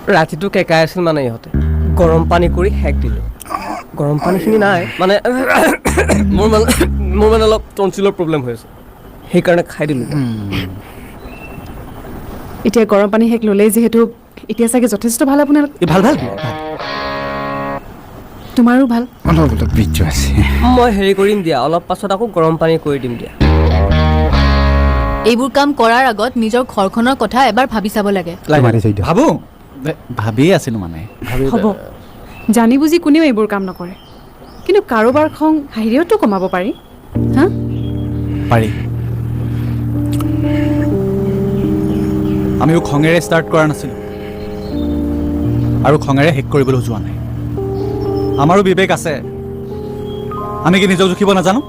ৰাতিটো কেকাই আছিল মানে ইহঁতে গৰম পানী কৰি হেক দিলোঁ গৰম পানীখিনি নাই মানে মোৰ মানে অলপ টনচিলৰ প্ৰব্লেম হৈ আছে সেইকাৰণে খাই দিলোঁ এতিয়া গৰম পানী হেক ল'লেই যিহেতু এতিয়া চাগে যথেষ্ট ভাল আপোনালোক ভাল ভাল তোমাৰো ভাল অলপ বীৰ্য আছে মই হেৰি কৰিম দিয়া অলপ পাছত আকৌ গৰম পানী কৰি দিম দিয়া এইবোৰ কাম কৰাৰ আগত নিজৰ ঘৰখনৰ কথা এবাৰ ভাবি চাব লাগে ভাবো ভাবিয়ে আছিলোঁ মানে হ'ব জানি বুজি কোনেও এইবোৰ কাম নকৰে কিন্তু কাৰোবাৰ খং হাঁহিৰেওতো কমাব পাৰি হা পাৰি আমিও খঙেৰে ষ্টাৰ্ট কৰা নাছিলোঁ আৰু খঙেৰে শেষ কৰিবলৈ যোৱা নাই আমাৰো বিবেক আছে আমি কি নিজক জুখিব নাজানো